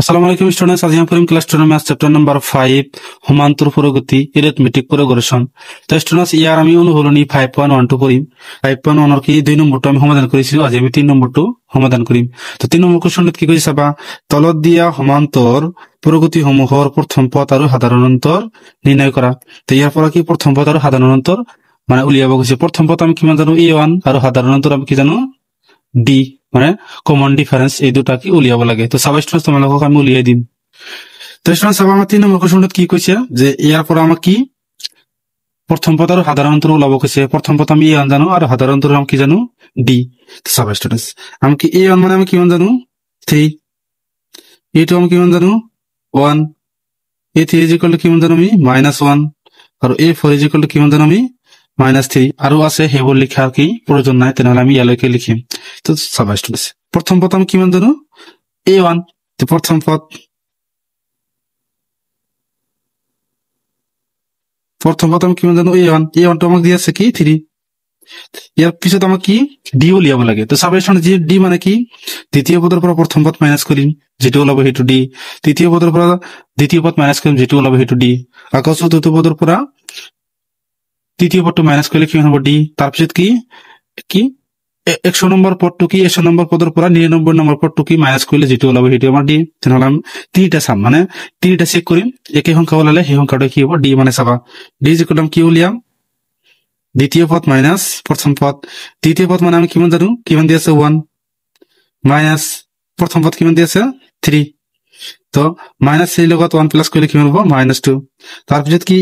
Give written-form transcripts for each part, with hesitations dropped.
আসসালামু আলাইকুম স্টুডেন্টস, আজি আমি পড়িম ক্লাস 10 ম্যাথ চ্যাপ্টার নাম্বার 5 সমান্তর প্রগতি এরিথমেটিক প্রোগ্রেশন। তো স্টুডেন্টস ইয়ার আমি অনুশীলনী 5.12 পড়িম। 5.1 এর কি 2 নম্বরটা আমি সমাধান করেছিল, আজি আমি 3 নম্বরটো সমাধান করিম। তো 3 নম্বর কোশ্চেনত কি কইছে চাবা, তলত দিয়া সমান্তর প্রগতি সমূহৰ প্ৰথম পথ আৰু সাধাৰণ অন্তৰ নিৰ্ণয় কৰা। তো ইয়াৰ পৰা কি প্ৰথম পথ আৰু সাধাৰণ অন্তৰ মানে উলিয়াব গৈছে। প্ৰথম পথ আমি কিমান জানো a1 আৰু সাধাৰণ অন্তৰ আমি কি জানো d, মানে কমন ডিফারেন্স এই দুটা কি উলিয়াব লাগে। তো সাব স্টুডেন্টস তোমালোকক আমি উলিয়াই দিম। তো স্টুডেন্টস আমার 3 নম্বর কোশ্চেনত কি কইছে যে ইয়াৰ পৰা আমাক কি প্রথম পদ আর সাধারণ অন্তর ওলাব কইছে। প্রথম পদ আমি a1 জানো আর সাধারণ অন্তর আমি কি জানো d। তো সাব স্টুডেন্টস আমি কি a1 মানে আমি কিমান জানো 3, a2 আমি কিমান জানো 1, a3 ইজ ইকুয়াল টু কিমান জানো আমি -1 আর a4 ইজ ইকুয়াল টু কিমান জানো আমি -3। আৰু আছে হেবল লিখাৰ কি প্ৰয়োজন নাই, তেনেহলে আমি ইয়ালৈকে লিখিম। তো চাবা স্টুডেন্টস প্রথম পদ আমি কিমান জানো a1। তো প্রথম পদ আমি কিমান জানো a1, a1 টো আমাক দি আছে কি 3। ইয়াৰ পিছত আমাক কি ডি উলিয়াব লাগে। তো চাবা স্টুডেন্টস যে ডি মানে কি দ্বিতীয় পদৰ পৰা প্ৰথম পদ মাইনাস কৰিম, যেটো ওলাব সেইটো ডি। তৃতীয় পদৰ পৰা দ্বিতীয় পদ মাইনাস কৰিম, যেটো ওলাব সেইটো ডি। আকৌ চতুৰ্থ পদৰ পৰা তৃতীয় পদটো মাইনাস কৰিলে কিমান হ'ব ডি। তাৰপিছত কি কি 100 নম্বৰ পদটো কি 100 নম্বৰ পদৰ পৰা 99 নম্বৰ পদটো কি মাইনাস কৰিলে যেটো ওলাব সেইটো আমাৰ ডি। তেনেহলে আমি তিনিটা চাম, মানে তিনিটা চেক কৰিম, একে সংখ্যা ওলালে সেই সংখ্যাটো কি হ'ব ডি। মানে চাবা ডি ইজ ইকুয়াল টু কি উলিয়াম দ্বিতীয় পদ মাইনাস প্রথম পদ। তৃতীয় পদ মানে আমি কিমান জানো কিমান দি আছে 1 মাইনাস প্রথম পদ কিমান দি আছে 3। তো -3 লগত 1 প্লাস কৰিলে কিমান হ'ব -2। তাৰপিছত কি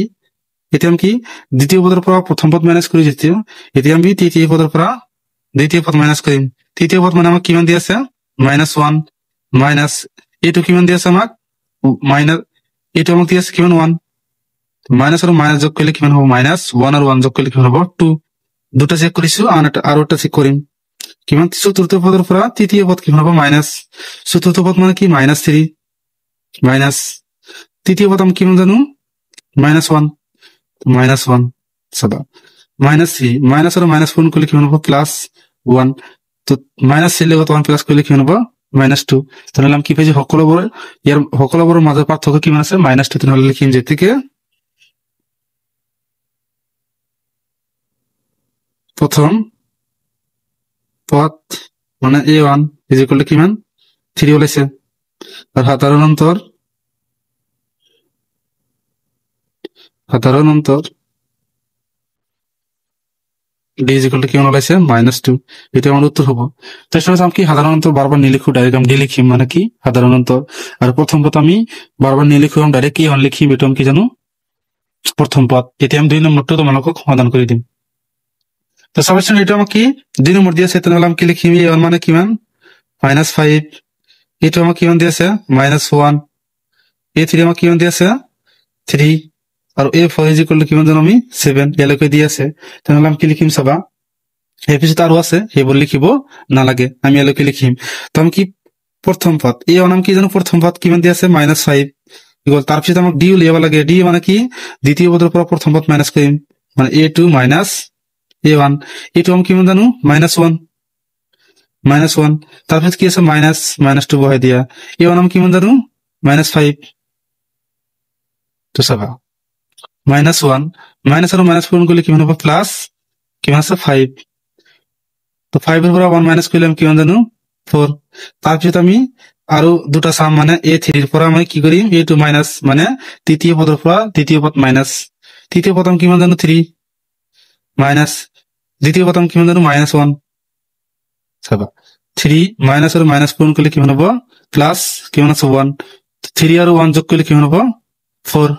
এতিয়া আমি কি দ্বিতীয় পদৰ পৰা প্ৰথম পদ মাইনাস কৰি যেতিয়া এতিয়া আমি তৃতীয় পদৰ পৰা দ্বিতীয় পদ মাইনাস কৰিম। তৃতীয় পদ মানে আমাক কিমান দি আছে -1 মাইনাস এইটো কিমান দি আছে আমাক মাইনাস এইটো আমাক দি আছে কিমান 1, মাইনাস আৰু মাইনাস যোগ কৰিলে কিমান হ'ব -1 আৰু 1 যোগ কৰিলে কিমান হ'ব 2। দুটা চেক কৰিছো আৰু এটা চেক কৰিম কিমান চতুৰ্থ পদৰ পৰা তৃতীয় পদ কিমান হ'ব মাইনাস। চতুৰ্থ পদ মানে কি -3 মাইনাস তৃতীয় পদ আমি কিমান জানো -1 চাবা -3 মাইনাস আৰু মাইনাস পূৰণ কৰিলে কিমান হ'ব +1। তো -3 লগত 1 প্লাস কৰিলে কিমান হ'ব -2। তেনেহলে আমি কি পাইছো সকলোবোৰৰ মাজৰ পাৰ্থক্য কিমান আছে -2। তেনেহলে লিখিম যেতিকে প্রথম পদ মানে a1 ইজ ইকুয়াল টু কিমান 3 ওলাইছে, আর সাধারণ অন্তর d ইজ ইকুয়াল টু কিমান ওলাইছে -2। এটা আমার উত্তর হবো। তো সেটা আমি কি সাধারণ অন্তর বারবার নিয়ে লিখো, ডাইরেক্ট আমি ডি লিখিম, মানে কি সাধারণ অন্তর। আর প্রথম পদ আমি বারবার নিয়ে লিখো, ডাইরেক্ট a1 লিখিম, এটা আমি কি জানো প্রথম পদ। এতে আমি 2 নম্বরটা তোমালোকক সমাধান করে দিম। তো সাবস্টিটিউশন এটা আমাকে 2 নম্বর দিয়েছে, তাহলে আমি কি লিখিম a1 মানে কিমান -5, এটা আমাকে কিমান দিয়েছে -1, a3 আমাকে কিমান দিয়েছে 3, আর a4 ইজ ইকুয়াল টু কিমান জানো আমি 7 এলাকে দিয়েছে। তাহলে আমি কি লিখিম চাবা এর পিছতে আরো আছে সেইবোৰ লিখিব নালাগে, আমি এলাকে লিখিম। তো আমি কি প্রথম পদ a1 আমি কি জানো প্রথম পদ কিমান দিয়েছে -5 ইকুয়াল, তার পিছতে আমাকে ডি উলিয়াব লাগে। ডি মানে কি দ্বিতীয় পদের পৰা প্ৰথম পদ মাইনাস কৰিম, মানে a2 মাইনাস a1, এইটো আমি কিমান জানো -1 তাৰপিছত কি আছে -2 বহাই দিয়া। a1 আমি কিমান জানো -5। তো চাবা -1 মাইনাস আৰু মাইনাস পূৰণ কৰিলে কিমান হ'ব প্লাস কিমান আছে 5। তো 5 এৰ পৰা 1 মাইনাস কৰিলে আমি কিমান জানো 4। তাৰপিছত আমি আৰু দুটা চাম, মানে a3 এৰ পৰা আমি কি কৰিম a2 মাইনাস, মানে তৃতীয় পদৰ পৰা দ্বিতীয় পদ মাইনাস। তৃতীয় পদ আমি কিমান জানো 3 মাইনাস দ্বিতীয় পদ আমি কিমান জানো -1। চাবা 3 মাইনাস আৰু মাইনাস পূৰণ কৰিলে কিমান হ'ব প্লাস কিমান আছে 1। 3 আৰু 1 যোগ কৰিলে কিমান হ'ব 4,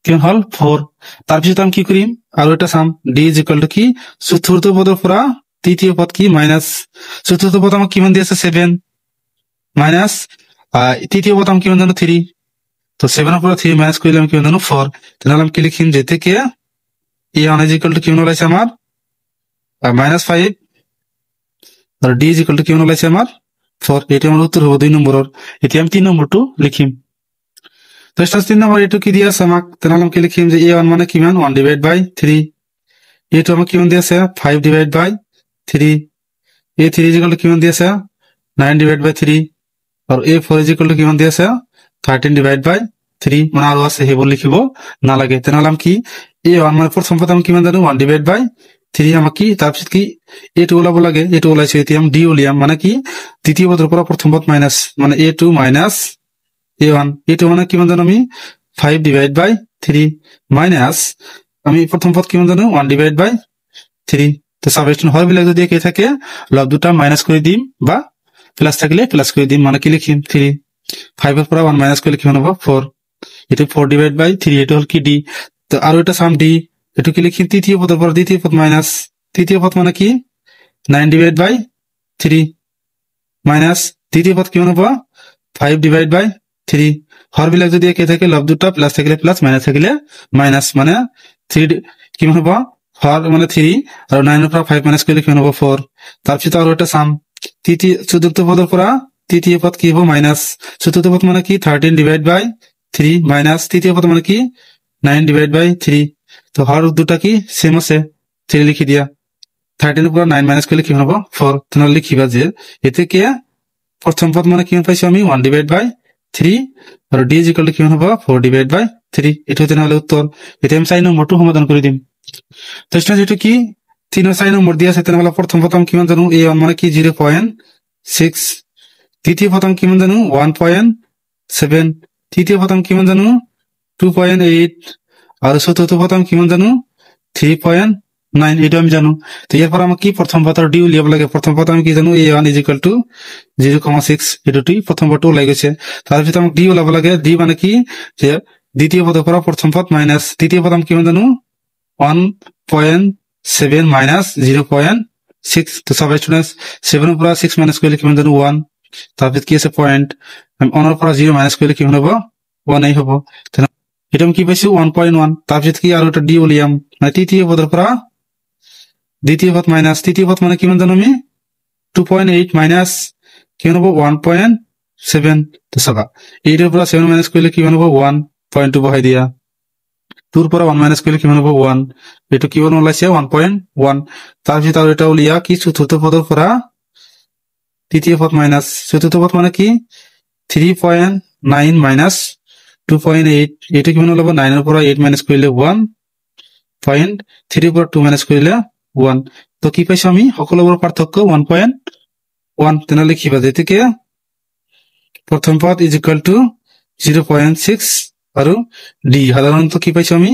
কিমান হল 4। তাৰপিছত আমি কি কৰিম আৰু এটা চাম d ইজ ইকুয়াল টু কি চতুৰ্থ পদৰ পৰা তৃতীয় পদ কি মাইনাস। চতুৰ্থ পদ আমাক কিমান দি আছে 7 মাইনাস তৃতীয় পদ আমি কিমান জানো 3। তো 7 এর পৰা 3 মাইনাস কৰিলে আমি কিমান জানো 4। তাহলে আমি কি লিখিম যেতিকে a1 ইজ ইকুয়াল টু কিমান ওলাইছে আমার -5 আর d ইজ ইকুয়াল টু কিমান ওলাইছে আমার 4। এটা আমার উত্তর হবে 2 নম্বরের। এতিয়া আমি 3 নম্বরটো লিখিম। তো 3 নম্বর এটু কি দিয়ে আছে আমাক, তাহলে আমি কি লিখিম যে a1 মানে কিমান 1/3, a2 আমাক কিমান দিয়ে আছে 5/3, a3 ইজ ইকুয়াল টু কিমান দিয়ে আছে 9/3, আর a4 ইজ ইকুয়াল টু কিমান দিয়ে আছে 13 ডিভাইড বাই 3 মানে আৰু আছে সেইবোৰ লিখিব নালাগে তেনেহ'লে আমি কি a1 মানে প্ৰথম পদ আমি কিমান জানো 1 ডিভাইড বাই 3 আমাক কি তাৰপিছত কি a2 ওলাব লাগে a2 ওলাইছে এতিয়া আমি d উলিয়াম মানে কি দ্বিতীয় পদৰ পৰা প্ৰথম পদ মাইনাস মানে a2 মাইনাস a1 a2 মানে কিমান জানো আমি 5 ডিভাইড বাই 3 মাইনাস আমি প্ৰথম পদ কিমান জানো 1 ডিভাইড বাই 3 তো সাবস্টিটিউশন হয় বিলাক যদি একে থাকে লব দুটা মাইনাস করে দিম বা প্লাস থাকলে প্লাস করে দিম মানে কি লিখিম 3 5 এর পর 1 মাইনাস করলে কি হবে 4 এটা 4 ডিভাইড বাই 3 এটা হল কি d তো আর এটা সাম d এটা কি লিখিম তৃতীয় পদের পর দ্বিতীয় পদ মাইনাস তৃতীয় পদ মানে কি 9 ডিভাইড বাই 3 মাইনাস তৃতীয় পদ কি হবে 5 ডিভাইড বাই 3 হর বিলাক যদি একে থাকে লব দুটা প্লাস থাকলে প্লাস মাইনাস থাকলে মাইনাস মানে 3 কি হবে হর মানে 3 আর 9 এর পর 5 মাইনাস করলে কি হবে 4 তারপর তো আর এটা সাম তৃতীয় চতুর্থ পদের পর তৃতীয় পদ কি হবে মাইনাস চতুর্থ পদ মানে কি 13 ডিভাইড বাই 3 মাইনাস তৃতীয় পদ মানে কি 9 ডিভাইড বাই 3 তো হর দুটা কি সেম আছে 3 লিখি দিয়া 13 এর পর 9 মাইনাস করলে কি হবে 4 তাহলে লিখিবা যে এতে কি প্রথম পদ মানে কি পাইছি আমি 1 ডিভাইড বাই 3 আর d ইজ ইকুয়াল টু কি হবে 4 ডিভাইড বাই 3 এটা হতে নালে উত্তর এটা আমি 4 নম্বর 2 সমাধান করে দিম তো এটা যেটা কি 3 ও 4 নম্বর দিয়া আছে তাহলে প্রথম পদ আমি কিমান জানো a1 মানে কি 0.6 দ্বিতীয় পদ আমি কিমান জানো 1.7 তৃতীয় পদ আমি কিমান জানো 2.8 আর চতুর্থ পদ আমি কিমান জানো 3.9 এটা আমি জানো তো এরপর আমি কি প্রথম পদ আর d উলিয়াব লাগে প্রথম পদ আমি কি জানো a1 ইজ ইকুয়াল টু 0.6 এটা প্রথম পদ উলাই গেছে তারপর আমি d উলাব লাগে d মানে কি যে দ্বিতীয় পদের পর প্রথম পদ মাইনাস তৃতীয় পদ আমি কিমান জানো 1.7 মাইনাস 0.6 তো সব স্টুডেন্টস 7 এর পর 6 মাইনাস করলে কিমান জানো 1 তারপর কি আছে পয়েন্ট আমি 1 এর পর 0 মাইনাস করলে কিমান হবে 1 এই হবে এটা আমি কি পাইছি 1.1 তারপর কি আর ওটা d উলিয়াম মানে তৃতীয় পদের পর দ্বিতীয় পদ মাইনাস তৃতীয় পদ মানে কিমান জানো আমি 2.8 মাইনাস কিমান হবে 1.7 তো সবা 8 এর পর 7 মাইনাস করলে কিমান হবে 1.2 বহাই দিয়া 2 এর পর 1 মাইনাস করলে কিমান হবে 1 এটা কি বলন লাইছে 1.1 তারপর তার এটা উলিয়া কি চতুর্থ পদের পর তৃতীয় পদ মাইনাস চতুর্থ পদ মানে কি 3.9 মাইনাস 2.8 এটা কিমান হলো 9 এর পর 8 মাইনাস করলে 1.3 এর পর 2 মাইনাস করলে 1 তো কি পাইছো আমি সকলর পার্থক্য 1.1 তেনা লিখিবা যেতে কি প্রথম পদ ইজ ইকুয়াল টু 0.6 আর d সাধারণত কি পাইছো আমি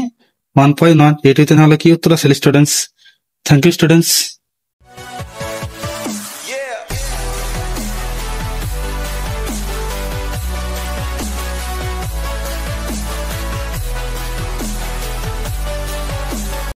1.1 এটাই তেনা হলো কি উত্তর আছে স্টুডেন্টস থ্যাংক ইউ স্টুডেন্টস